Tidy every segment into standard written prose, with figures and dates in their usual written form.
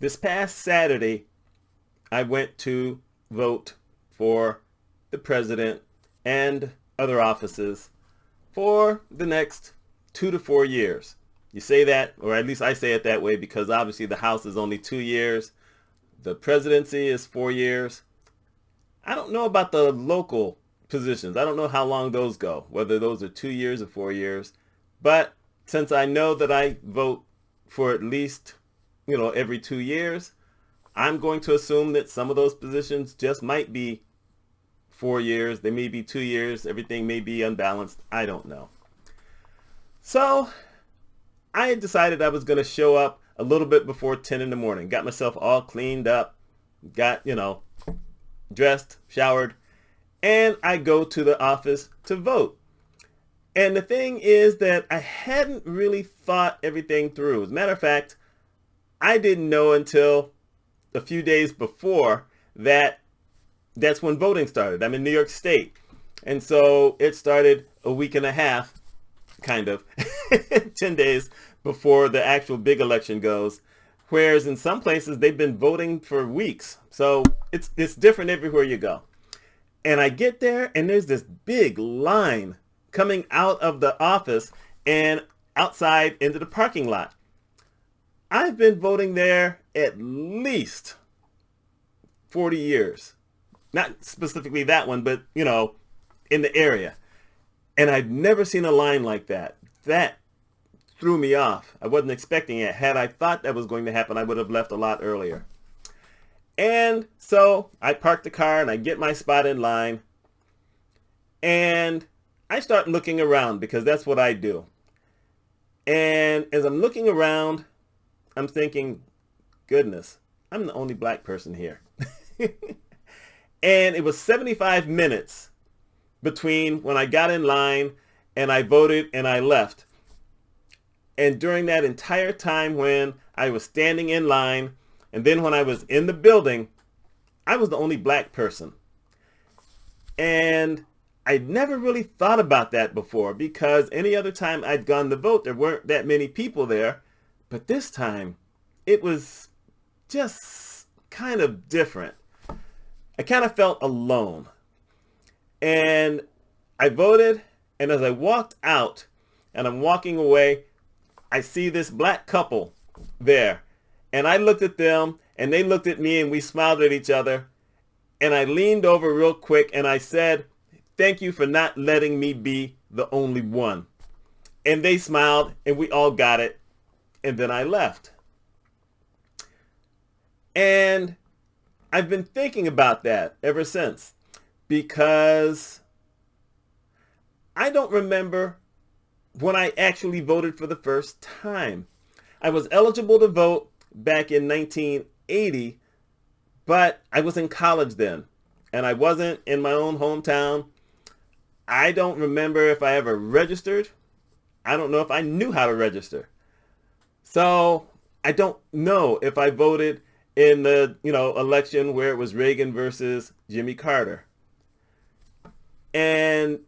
This past Saturday, I went to vote for the president and other offices for the next 2 to 4 years. You say that, or at least I say it that way, because obviously the House is only 2 years. The presidency is 4 years. I don't know about the local positions. I don't know how long those go, whether those are 2 years or 4 years. But since I know that I vote for at least, every 2 years, I'm going to assume that some of those positions just might be 4 years. They may be 2 years. Everything may be unbalanced. I don't know. So I had decided I was going to show up a little bit before 10 in the morning. Got myself all cleaned up, got, dressed, showered, and I go to the office to vote. And the thing is that I hadn't really thought everything through. As a matter of fact, I didn't know until a few days before that's when voting started. I'm in New York State. And so it started a week and a half, kind of, 10 days before the actual big election goes. Whereas in some places they've been voting for weeks. So it's different everywhere you go. And I get there and there's this big line coming out of the office and outside into the parking lot. I've been voting there at least 40 years. Not specifically that one, but, in the area. And I've never seen a line like that. That threw me off. I wasn't expecting it. Had I thought that was going to happen, I would have left a lot earlier. And so I park the car and I get my spot in line. And I start looking around because that's what I do. And as I'm looking around, I'm thinking, goodness, I'm the only black person here. And it was 75 minutes between when I got in line and I voted and I left. And during that entire time when I was standing in line and then when I was in the building, I was the only black person. And I'd never really thought about that before because any other time I'd gone to vote, there weren't that many people there. But this time, it was just kind of different. I kind of felt alone. And I voted, and as I walked out and I'm walking away, I see this black couple there. And I looked at them, and they looked at me, and we smiled at each other. And I leaned over real quick, and I said, "Thank you for not letting me be the only one." And they smiled, and we all got it. And then I left. And I've been thinking about that ever since because I don't remember when I actually voted for the first time. I was eligible to vote back in 1980, but I was in college then, and I wasn't in my own hometown. I don't remember if I ever registered. I don't know if I knew how to register. So I don't know if I voted in the, election where it was Reagan versus Jimmy Carter. And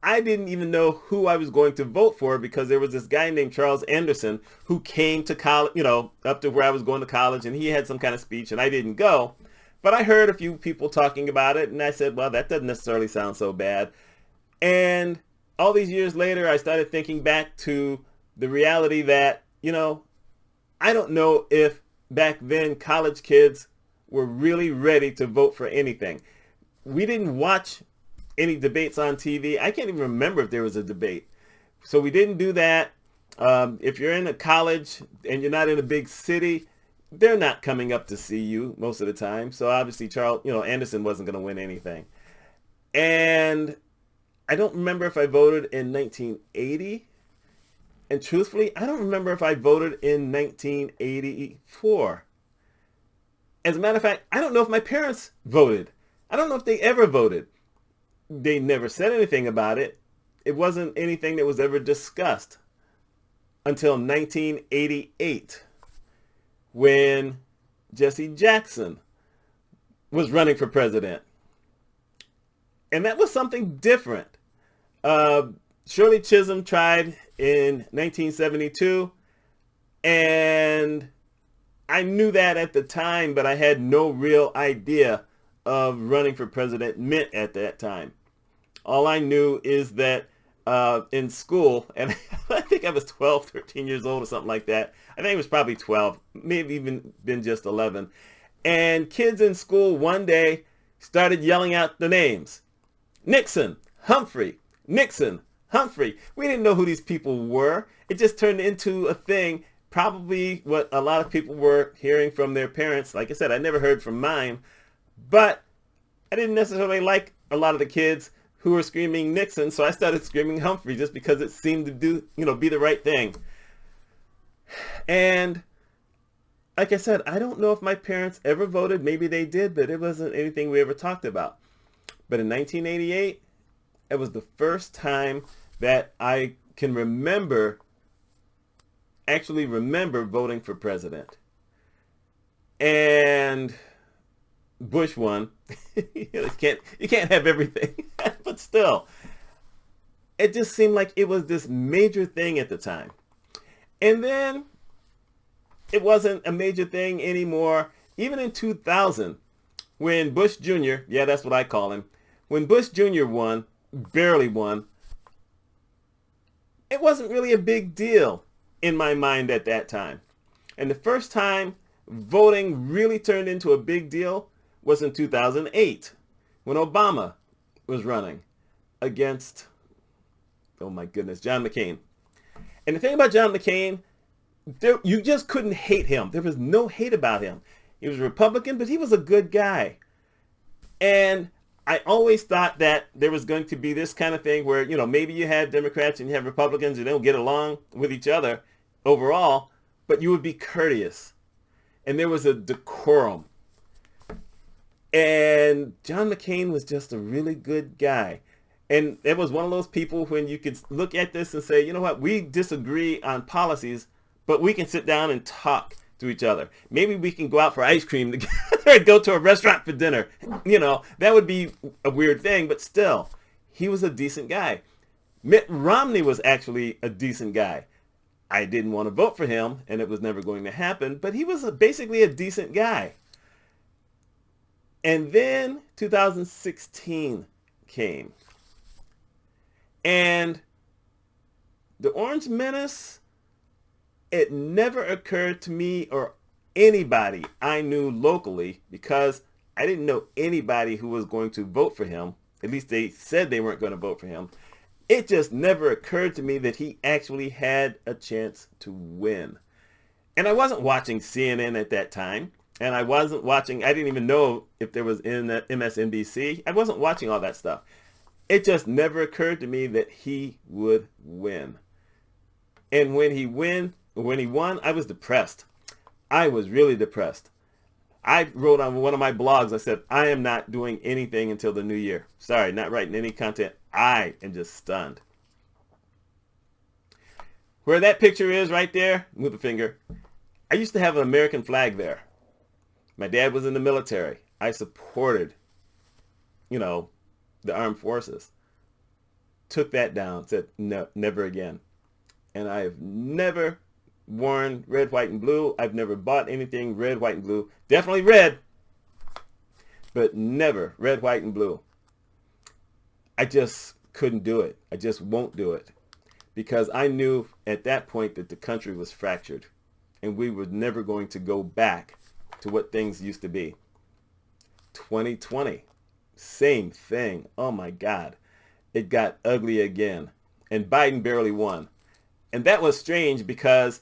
I didn't even know who I was going to vote for because there was this guy named Charles Anderson who came to college, up to where I was going to college, and he had some kind of speech and I didn't go. But I heard a few people talking about it and I said, well, that doesn't necessarily sound so bad. And all these years later, I started thinking back to the reality that, I don't know if back then college kids were really ready to vote for anything. We didn't watch any debates on TV. I can't even remember if there was a debate. So we didn't do that. If you're in a college and you're not in a big city, they're not coming up to see you most of the time. So obviously Charles, Anderson wasn't going to win anything. And I don't remember if I voted in 1980. And truthfully, I don't remember if I voted in 1984. As a matter of fact, I don't know if my parents voted. I don't know if they ever voted. They never said anything about it. It wasn't anything that was ever discussed until 1988 when Jesse Jackson was running for president. And that was something different. Shirley Chisholm tried in 1972, and I knew that at the time, but I had no real idea of running for president meant at that time. All I knew is that in school, and I think I was 12, 13 years old or something like that. I think it was probably 12, maybe even been just 11. And kids in school one day started yelling out the names. Nixon, Humphrey, Nixon, Humphrey. We didn't know who these people were. It just turned into a thing, probably what a lot of people were hearing from their parents. Like I said, I never heard from mine, but I didn't necessarily like a lot of the kids who were screaming Nixon, so I started screaming Humphrey just because it seemed to be the right thing. And like I said, I don't know if my parents ever voted. Maybe they did, but it wasn't anything we ever talked about. But in 1988, it was the first time that I can actually remember voting for president. And Bush won. You can't have everything. But still, it just seemed like it was this major thing at the time. And then it wasn't a major thing anymore. Even in 2000, when Bush Jr., yeah, that's what I call him, when Bush Jr. won, barely won, it wasn't really a big deal in my mind at that time. And the first time voting really turned into a big deal was in 2008, when Obama was running against, oh my goodness, John McCain. And the thing about John McCain, you just couldn't hate him. There was no hate about him. He was a Republican, but he was a good guy. And I always thought that there was going to be this kind of thing where, maybe you have Democrats and you have Republicans and they don't get along with each other overall, but you would be courteous. And there was a decorum. And John McCain was just a really good guy. And it was one of those people when you could look at this and say, you know what, we disagree on policies, but we can sit down and talk to each other. Maybe we can go out for ice cream together and go to a restaurant for dinner. That would be a weird thing, but still, he was a decent guy. Mitt Romney was actually a decent guy. I didn't want to vote for him, and it was never going to happen, but he was basically a decent guy. And then 2016 came. And the Orange Menace, it never occurred to me or anybody I knew locally, because I didn't know anybody who was going to vote for him. At least they said they weren't going to vote for him. It just never occurred to me that he actually had a chance to win. And I wasn't watching CNN at that time. And I didn't even know if there was in MSNBC. I wasn't watching all that stuff. It just never occurred to me that he would win. And when he won, I was depressed. I was really depressed. I wrote on one of my blogs, I said, I am not doing anything until the new year. Sorry, not writing any content. I am just stunned. Where that picture is right there, move the finger, I used to have an American flag there. My dad was in the military. I supported, the armed forces. Took that down, said, no, never again. And I have never worn red, white, and blue. I've never bought anything red, white, and blue. Definitely red, but never red, white, and blue. I just couldn't do it. I just won't do it. Because I knew at that point that the country was fractured. And we were never going to go back to what things used to be. 2020, same thing. Oh my God. It got ugly again. And Biden barely won. And that was strange because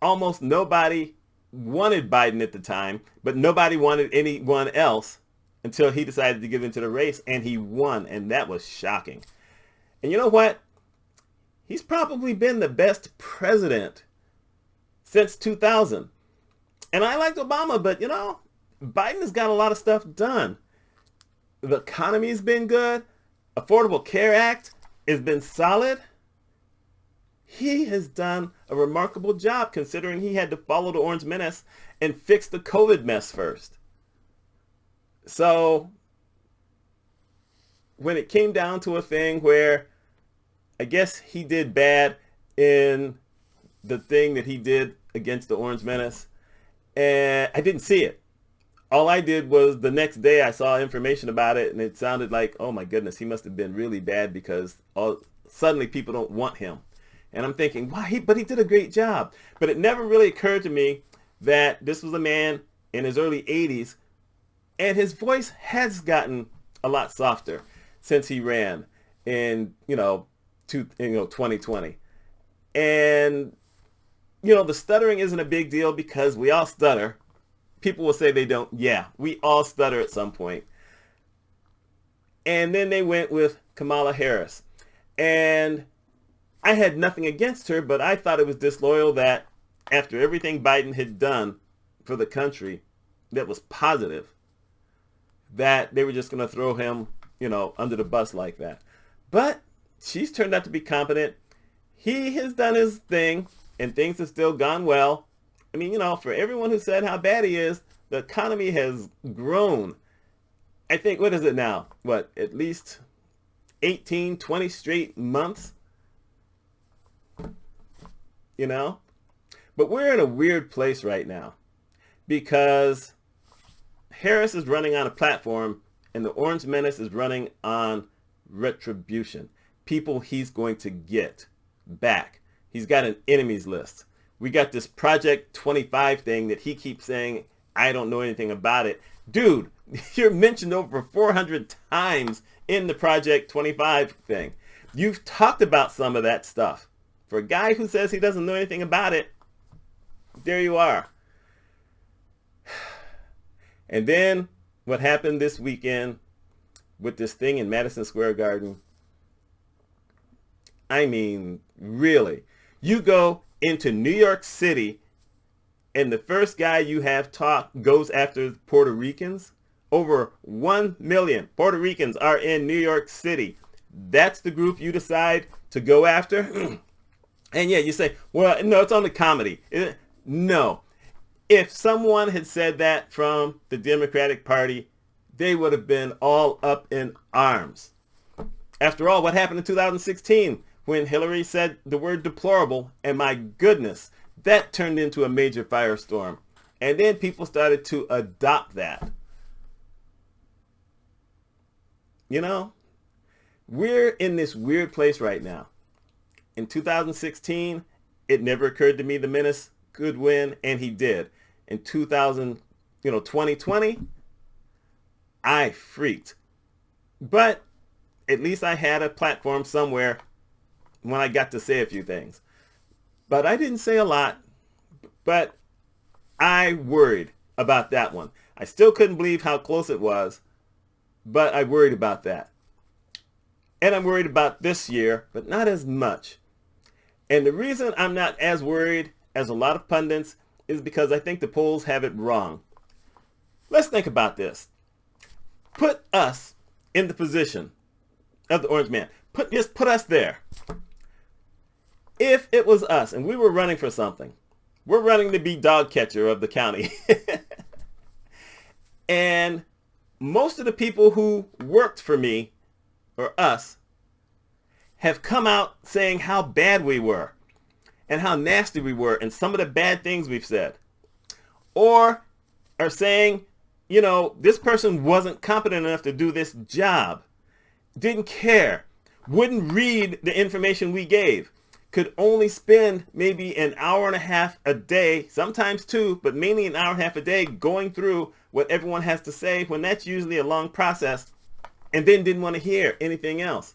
almost nobody wanted Biden at the time, but nobody wanted anyone else until he decided to get into the race, and he won, and that was shocking. And you know what? He's probably been the best president since 2000. And I liked Obama, but Biden has got a lot of stuff done. The economy's been good. Affordable Care Act has been solid. He has done a remarkable job considering he had to follow the Orange Menace and fix the COVID mess first. So when it came down to a thing where I guess he did bad in the thing that he did against the Orange Menace, and I didn't see it. All I did was the next day I saw information about it, and it sounded like, oh my goodness, he must have been really bad because suddenly people don't want him. And I'm thinking, why? But he did a great job. But it never really occurred to me that this was a man in his early 80s, and his voice has gotten a lot softer since he ran in 2020. And the stuttering isn't a big deal because we all stutter. People will say they don't. Yeah, we all stutter at some point. And then they went with Kamala Harris. And I had nothing against her, but I thought it was disloyal that after everything Biden had done for the country that was positive, that they were just going to throw him, under the bus like that. But she's turned out to be competent. He has done his thing, and things have still gone well. I mean, for everyone who said how bad he is, the economy has grown. I think, what is it now? At least 18, 20 straight months? But we're in a weird place right now because Harris is running on a platform and the Orange Menace is running on retribution. People he's going to get back. He's got an enemies list. We got this Project 25 thing that he keeps saying, I don't know anything about it. Dude, you're mentioned over 400 times in the Project 25 thing. You've talked about some of that stuff. For a guy who says he doesn't know anything about it, there you are. And then what happened this weekend with this thing in Madison Square Garden, I mean, really, you go into New York City and the first guy you have talk goes after Puerto Ricans. Over 1 million Puerto Ricans are in New York City. That's the group you decide to go after? And yeah, you say, well, no, it's only comedy. No. If someone had said that from the Democratic Party, they would have been all up in arms. After all, what happened in 2016 when Hillary said the word deplorable, and my goodness, that turned into a major firestorm. And then people started to adopt that. We're in this weird place right now. In 2016, it never occurred to me the Menace could win, and he did. In 2020, I freaked. But at least I had a platform somewhere when I got to say a few things. But I didn't say a lot, but I worried about that one. I still couldn't believe how close it was, but I worried about that. And I'm worried about this year, but not as much. And the reason I'm not as worried as a lot of pundits is because I think the polls have it wrong. Let's think about this. Put us in the position of the Orange Man. Put us there. If it was us and we were running for something, we're running to be dog catcher of the county. And most of the people who worked for me, or us, have come out saying how bad we were and how nasty we were and some of the bad things we've said. Or are saying, this person wasn't competent enough to do this job, didn't care, wouldn't read the information we gave, could only spend maybe an hour and a half a day, sometimes two, but mainly an hour and a half a day going through what everyone has to say when that's usually a long process, and then didn't want to hear anything else.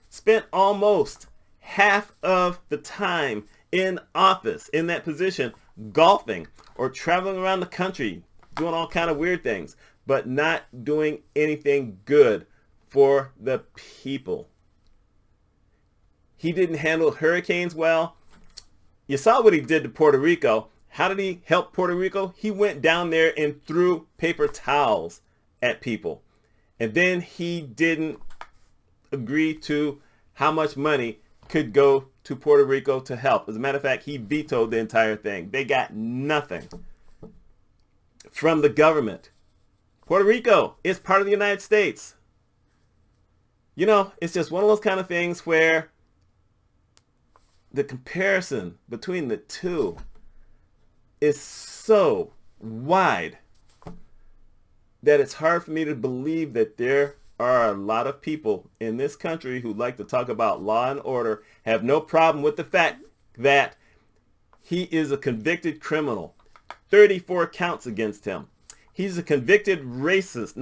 Spent almost half of the time in office, in that position, golfing or traveling around the country, doing all kind of weird things, but not doing anything good for the people. He didn't handle hurricanes well. You saw what he did to Puerto Rico. How did he help Puerto Rico? He went down there and threw paper towels at people. And then he didn't agree to how much money could go to Puerto Rico to help. As a matter of fact, he vetoed the entire thing. They got nothing from the government. Puerto Rico is part of the United States. It's just one of those kind of things where the comparison between the two is so wide that it's hard for me to believe that there are a lot of people in this country who like to talk about law and order, have no problem with the fact that he is a convicted criminal. 34 counts against him. He's a convicted rapist.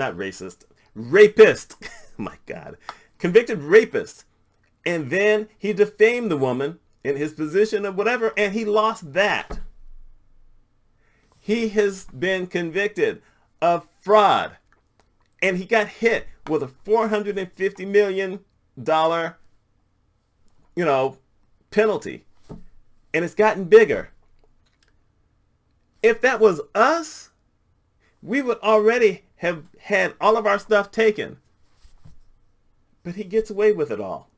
My God. Convicted rapist. And then he defamed the woman in his position of whatever, and he lost that. He has been convicted of fraud, and he got hit with a $450 million, penalty. And it's gotten bigger. If that was us, we would already have had all of our stuff taken. But he gets away with it all.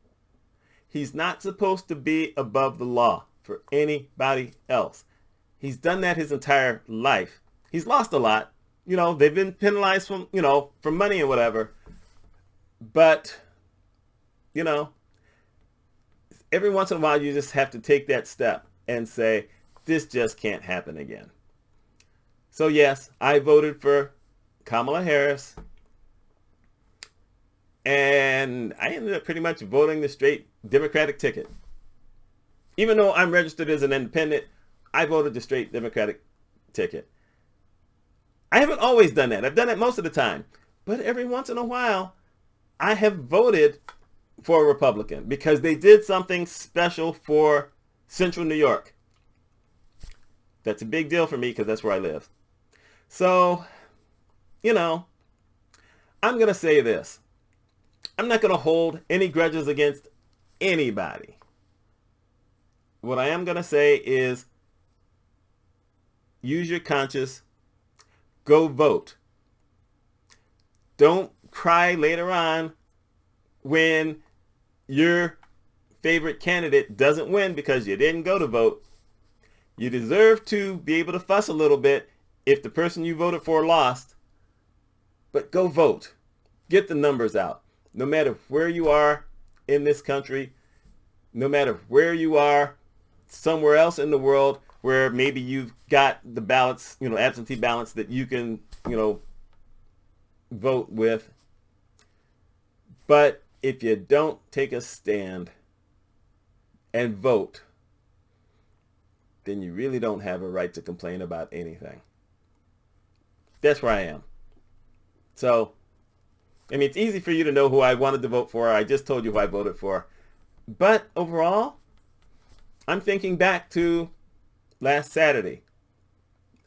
He's not supposed to be above the law for anybody else. He's done that his entire life. He's lost a lot. They've been penalized from money and whatever. But, every once in a while you just have to take that step and say, this just can't happen again. So yes, I voted for Kamala Harris. And I ended up pretty much voting the straight Democratic ticket. Even though I'm registered as an independent, I voted the straight Democratic ticket. I haven't always done that. I've done it most of the time. But every once in a while, I have voted for a Republican because they did something special for Central New York. That's a big deal for me because that's where I live. So, I'm going to say this. I'm not going to hold any grudges against anybody. What I am going to say is use your conscience. Go vote. Don't cry later on when your favorite candidate doesn't win because you didn't go to vote. You deserve to be able to fuss a little bit if the person you voted for lost. But go vote. Get the numbers out. No matter where you are in this country, no matter where you are somewhere else in the world where maybe you've got the ballots, absentee ballots that you can, vote with. But if you don't take a stand and vote, then you really don't have a right to complain about anything. That's where I am. So, it's easy for you to know who I wanted to vote for. I just told you who I voted for. But overall, I'm thinking back to last Saturday.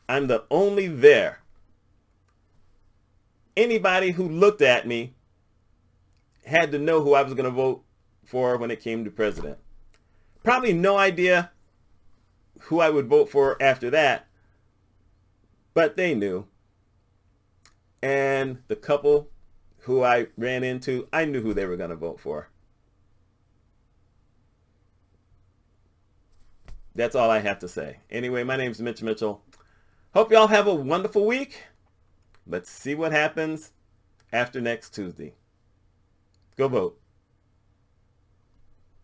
I'm the only there. Anybody who looked at me had to know who I was going to vote for when it came to president. Probably no idea who I would vote for after that, but they knew. And the couple who I ran into, I knew who they were going to vote for. That's all I have to say. Anyway, my name's Mitch Mitchell. Hope y'all have a wonderful week. Let's see what happens after next Tuesday. Go vote.